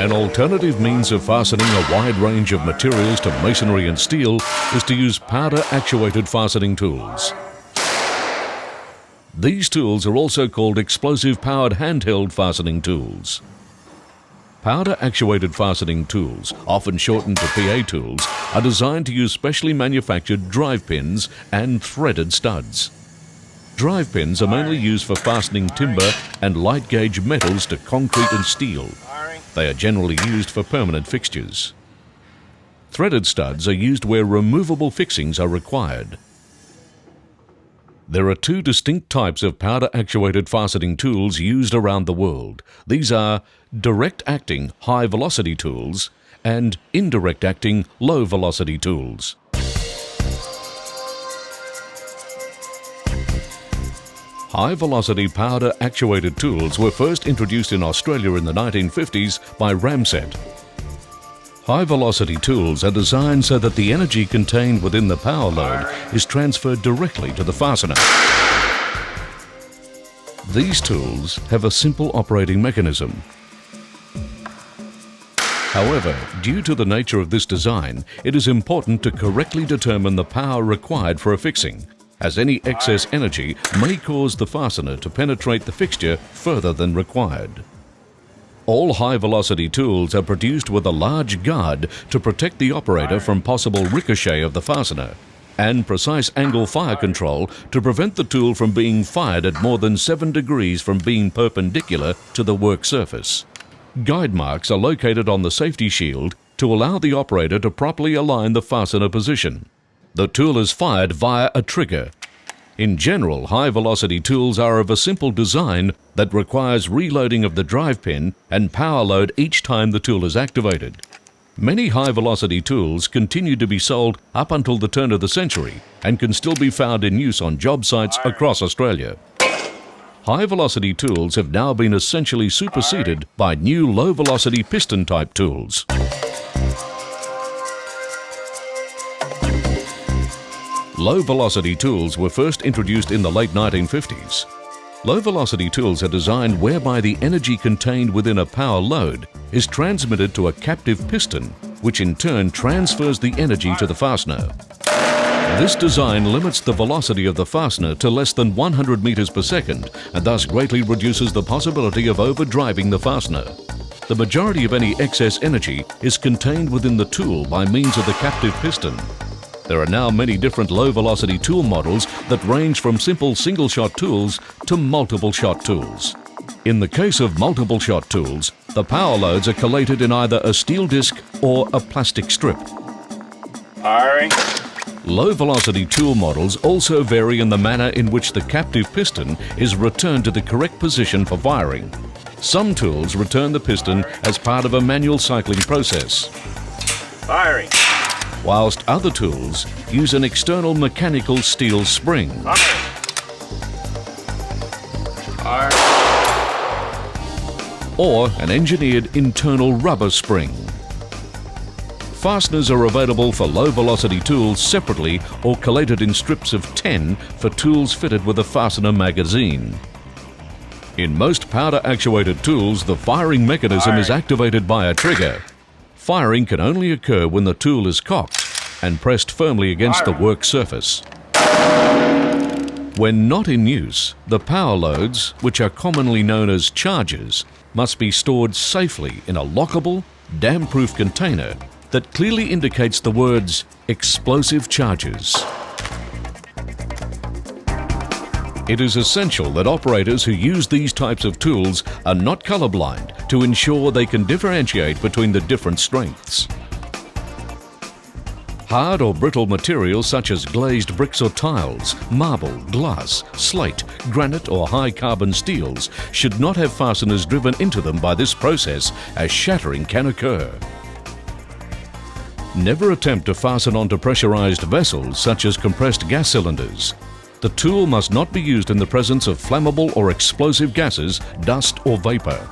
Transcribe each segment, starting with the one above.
An alternative means of fastening a wide range of materials to masonry and steel is to use powder actuated fastening tools. These tools are also called explosive powered handheld fastening tools. Powder actuated fastening tools, often shortened to PA tools, are designed to use specially manufactured drive pins and threaded studs. Drive pins are mainly used for fastening timber and light gauge metals to concrete and steel. They are generally used for permanent fixtures. Threaded studs are used where removable fixings are required. There are two distinct types of powder-actuated fastening tools used around the world. These are direct-acting high-velocity tools and indirect-acting low-velocity tools. High-velocity powder-actuated tools were first introduced in Australia in the 1950s by Ramset. High-velocity tools are designed so that the energy contained within the power load is transferred directly to the fastener. These tools have a simple operating mechanism. However, due to the nature of this design, it is important to correctly determine the power required for a fixing, as any excess energy may cause the fastener to penetrate the fixture further than required. All high-velocity tools are produced with a large guard to protect the operator from possible ricochet of the fastener, and precise angle fire control to prevent the tool from being fired at more than 7 degrees from being perpendicular to the work surface. Guide marks are located on the safety shield to allow the operator to properly align the fastener position. The tool is fired via a trigger. In general, high-velocity tools are of a simple design that requires reloading of the drive pin and power load each time the tool is activated. Many high-velocity tools continue to be sold up until the turn of the century and can still be found in use on job sites across Australia. High-velocity tools have now been essentially superseded by new low-velocity piston-type tools. Low-velocity tools were first introduced in the late 1950s. Low-velocity tools are designed whereby the energy contained within a power load is transmitted to a captive piston, which in turn transfers the energy to the fastener. This design limits the velocity of the fastener to less than 100 meters per second and thus greatly reduces the possibility of overdriving the fastener. The majority of any excess energy is contained within the tool by means of the captive piston. There are now many different low-velocity tool models that range from simple single-shot tools to multiple-shot tools. In the case of multiple-shot tools, the power loads are collated in either a steel disc or a plastic strip. Firing. Low-velocity tool models also vary in the manner in which the captive piston is returned to the correct position for firing. Some tools return the piston as part of a manual cycling process, Firing. whilst other tools use an external mechanical steel spring. Firing. Or an engineered internal rubber spring. Fasteners are available for low-velocity tools separately or collated in strips of 10 for tools fitted with a fastener magazine. In most powder-actuated tools, the firing mechanism is activated by a trigger. Firing can only occur when the tool is cocked and pressed firmly against the work surface. When not in use, the power loads, which are commonly known as charges, must be stored safely in a lockable, dam-proof container that clearly indicates the words explosive charges. It is essential that operators who use these types of tools are not colorblind to ensure they can differentiate between the different strengths. Hard or brittle materials such as glazed bricks or tiles, marble, glass, slate, granite or high carbon steels should not have fasteners driven into them by this process, as shattering can occur. Never attempt to fasten onto pressurized vessels such as compressed gas cylinders. The tool must not be used in the presence of flammable or explosive gases, dust or vapor.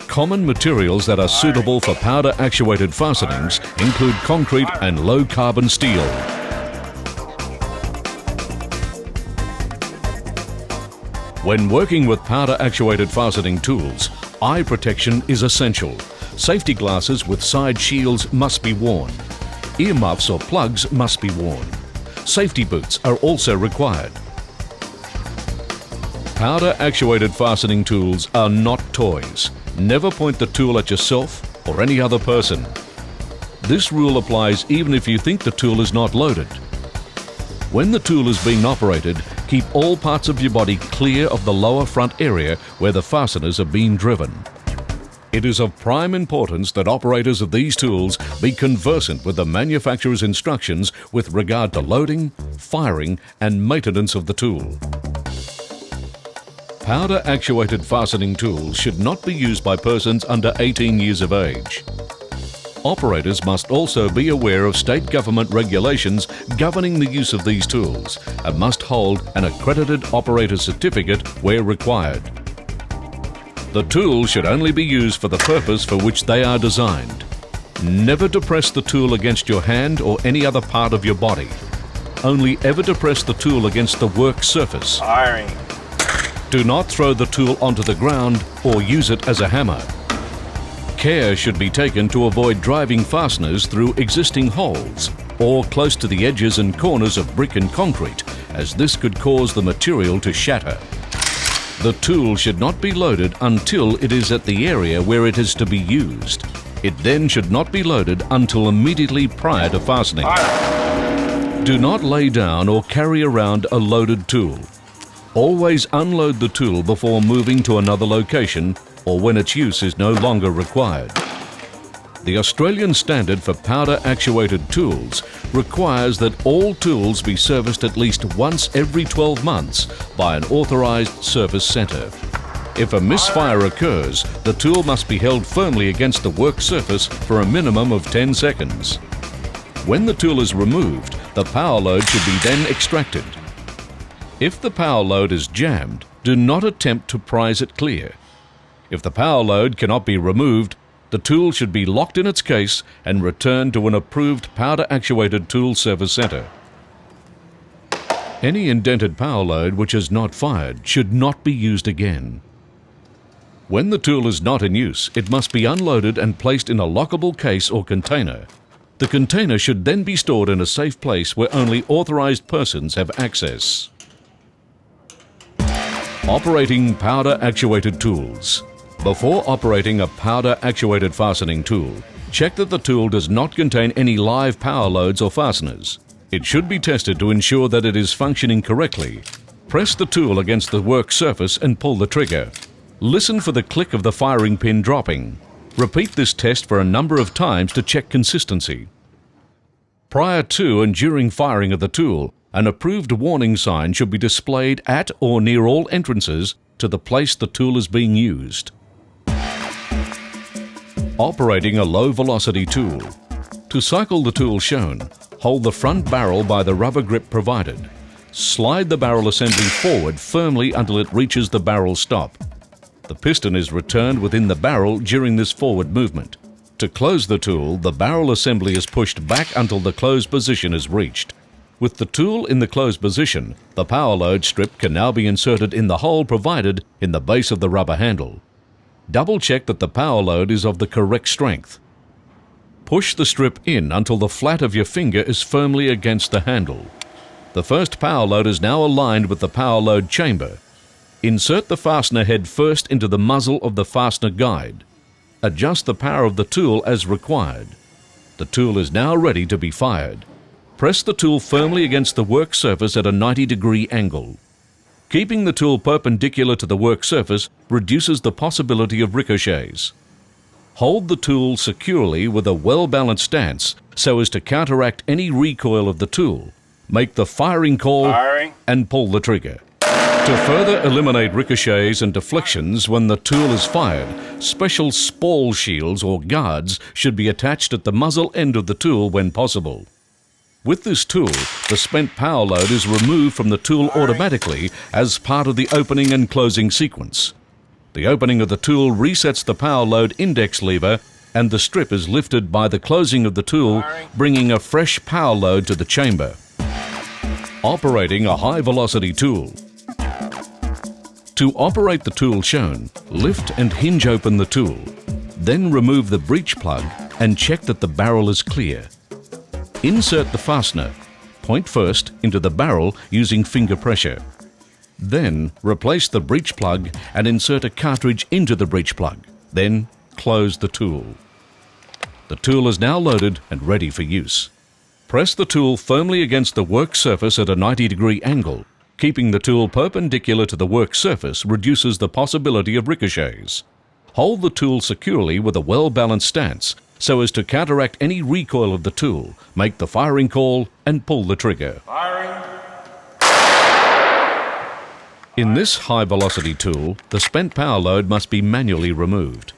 Common materials that are suitable for powder-actuated fastenings include concrete and low-carbon steel. When working with powder-actuated fastening tools, Eye protection is essential. Safety glasses with side shields must be worn. Earmuffs or plugs must be worn. Safety boots are also required. Powder actuated fastening tools are not toys. Never point the tool at yourself or any other person. This rule applies even if you think the tool is not loaded. When the tool is being operated, keep all parts of your body clear of the lower front area where the fasteners are being driven. It is of prime importance that operators of these tools be conversant with the manufacturer's instructions with regard to loading, firing, and maintenance of the tool. Powder actuated fastening tools should not be used by persons under 18 years of age. Operators must also be aware of state government regulations governing the use of these tools and must hold an accredited operator certificate where required. The tool should only be used for the purpose for which they are designed. Never depress the tool against your hand or any other part of your body. Only ever depress the tool against the work surface. Firing. Do not throw the tool onto the ground or use it as a hammer. Care should be taken to avoid driving fasteners through existing holes or close to the edges and corners of brick and concrete, as this could cause the material to shatter. The tool should not be loaded until it is at the area where it is to be used. It then should not be loaded until immediately prior to fastening. Do not lay down or carry around a loaded tool. Always unload the tool before moving to another location or when its use is no longer required. The Australian standard for powder actuated tools requires that all tools be serviced at least once every 12 months by an authorised service centre. If a misfire occurs, the tool must be held firmly against the work surface for a minimum of 10 seconds. When the tool is removed, the power load should be then extracted. If the power load is jammed, do not attempt to prise it clear. If the power load cannot be removed, the tool should be locked in its case and returned to an approved powder actuated tool service centre. Any indented power load which is not fired should not be used again. When the tool is not in use, it must be unloaded and placed in a lockable case or container. The container should then be stored in a safe place where only authorised persons have access. Operating powder actuated tools. Before operating a powder actuated fastening tool, check that the tool does not contain any live power loads or fasteners. It should be tested to ensure that it is functioning correctly. Press the tool against the work surface and pull the trigger. Listen for the click of the firing pin dropping. Repeat this test for a number of times to check consistency. Prior to and during firing of the tool, an approved warning sign should be displayed at or near all entrances to the place the tool is being used. Operating a low-velocity tool. To cycle the tool shown, hold the front barrel by the rubber grip provided. Slide the barrel assembly forward firmly until it reaches the barrel stop. The piston is returned within the barrel during this forward movement. To close the tool, the barrel assembly is pushed back until the closed position is reached. With the tool in the closed position, the power load strip can now be inserted in the hole provided in the base of the rubber handle. Double check that the power load is of the correct strength. Push the strip in until the flat of your finger is firmly against the handle. The first power load is now aligned with the power load chamber. Insert the fastener head first into the muzzle of the fastener guide. Adjust the power of the tool as required. The tool is now ready to be fired. Press the tool firmly against the work surface at a 90-degree angle. Keeping the tool perpendicular to the work surface reduces the possibility of ricochets. Hold the tool securely with a well-balanced stance so as to counteract any recoil of the tool. Make the firing call and pull the trigger. To further eliminate ricochets and deflections when the tool is fired, special spall shields or guards should be attached at the muzzle end of the tool when possible. With this tool, the spent power load is removed from the tool automatically as part of the opening and closing sequence. The opening of the tool resets the power load index lever and the strip is lifted by the closing of the tool, bringing a fresh power load to the chamber. Operating a high-velocity tool. To operate the tool shown, lift and hinge open the tool. Then remove the breech plug and check that the barrel is clear. Insert the fastener, point first into the barrel using finger pressure. Then replace the breech plug and insert a cartridge into the breech plug. Then close the tool. The tool is now loaded and ready for use. Press the tool firmly against the work surface at a 90-degree angle. Keeping the tool perpendicular to the work surface reduces the possibility of ricochets. Hold the tool securely with a well-balanced stance so as to counteract any recoil of the tool. Make the firing call and pull the trigger. Firing. In this high-velocity tool, the spent power load must be manually removed.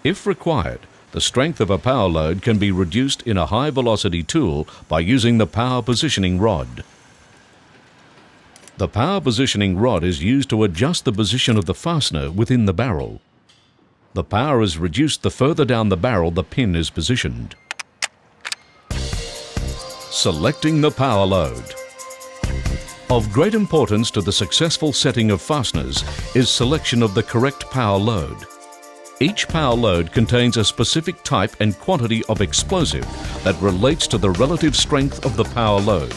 If required, the strength of a power load can be reduced in a high-velocity tool by using the power positioning rod. The power positioning rod is used to adjust the position of the fastener within the barrel. The power is reduced the further down the barrel the pin is positioned. Selecting the power load. Of great importance to the successful setting of fasteners is selection of the correct power load. Each power load contains a specific type and quantity of explosive that relates to the relative strength of the power load.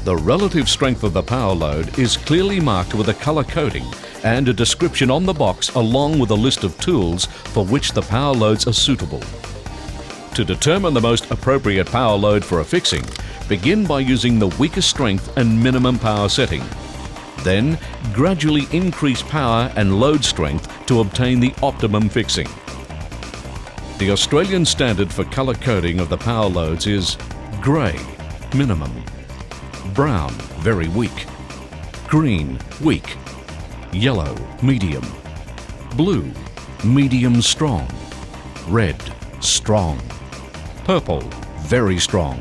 The relative strength of the power load is clearly marked with a color coding and a description on the box along with a list of tools for which the power loads are suitable. To determine the most appropriate power load for a fixing, begin by using the weakest strength and minimum power setting. Then, gradually increase power and load strength to obtain the optimum fixing. The Australian standard for colour coding of the power loads is grey, minimum; brown, very weak; green, weak; yellow, medium; blue, medium strong; red, strong; purple, very strong;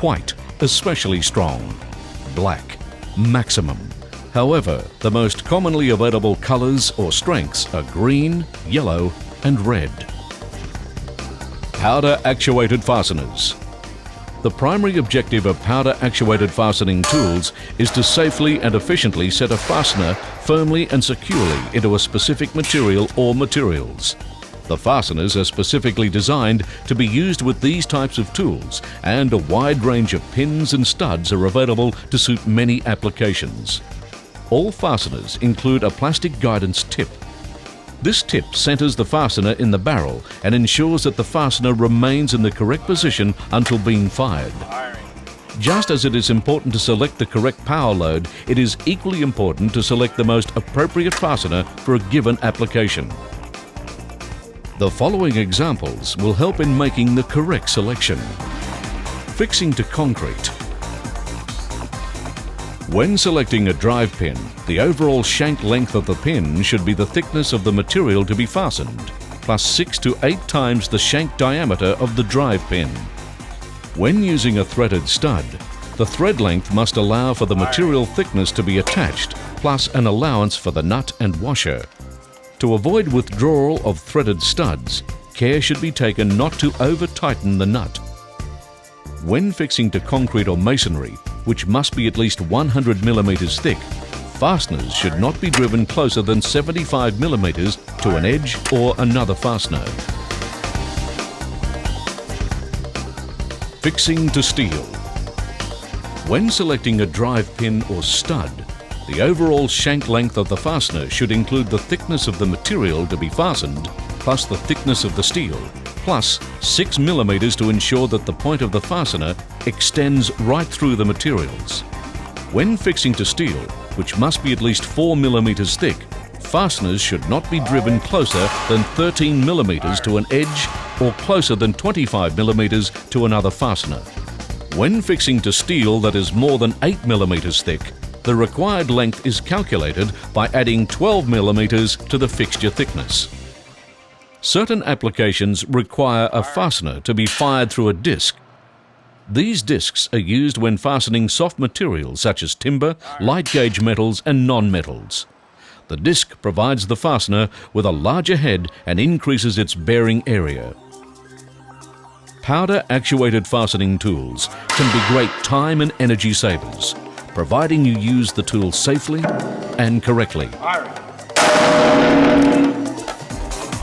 white, especially strong; black, maximum. However, the most commonly available colours or strengths are green, yellow and red. Powder actuated fasteners. The primary objective of powder actuated fastening tools is to safely and efficiently set a fastener firmly and securely into a specific material or materials. The fasteners are specifically designed to be used with these types of tools, and a wide range of pins and studs are available to suit many applications. All fasteners include a plastic guidance tip. This tip centers the fastener in the barrel and ensures that the fastener remains in the correct position until being fired. Just as it is important to select the correct power load, it is equally important to select the most appropriate fastener for a given application. The following examples will help in making the correct selection. Fixing to concrete. When selecting a drive pin, the overall shank length of the pin should be the thickness of the material to be fastened, plus 6 to 8 times the shank diameter of the drive pin. When using a threaded stud, the thread length must allow for the material thickness to be attached, plus an allowance for the nut and washer. To avoid withdrawal of threaded studs, care should be taken not to over-tighten the nut. When fixing to concrete or masonry, which must be at least 100 mm thick, fasteners should not be driven closer than 75 mm to an edge or another fastener. Fixing to steel. When selecting a drive pin or stud, the overall shank length of the fastener should include the thickness of the material to be fastened, plus the thickness of the steel, plus 6 mm to ensure that the point of the fastener extends right through the materials. When fixing to steel, which must be at least 4 mm thick, fasteners should not be driven closer than 13 mm to an edge or closer than 25 mm to another fastener. When fixing to steel that is more than 8 mm thick, the required length is calculated by adding 12 mm to the fixture thickness. Certain applications require a fastener to be fired through a disc. These discs are used when fastening soft materials such as timber, light gauge metals and non-metals. The disc provides the fastener with a larger head and increases its bearing area. Powder actuated fastening tools can be great time and energy savers, providing you use the tool safely, and correctly. Firing.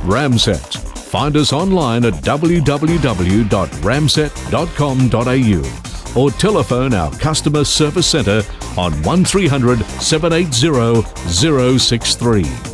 Ramset. Find us online at www.ramset.com.au or telephone our customer service centre on 1300 780 063.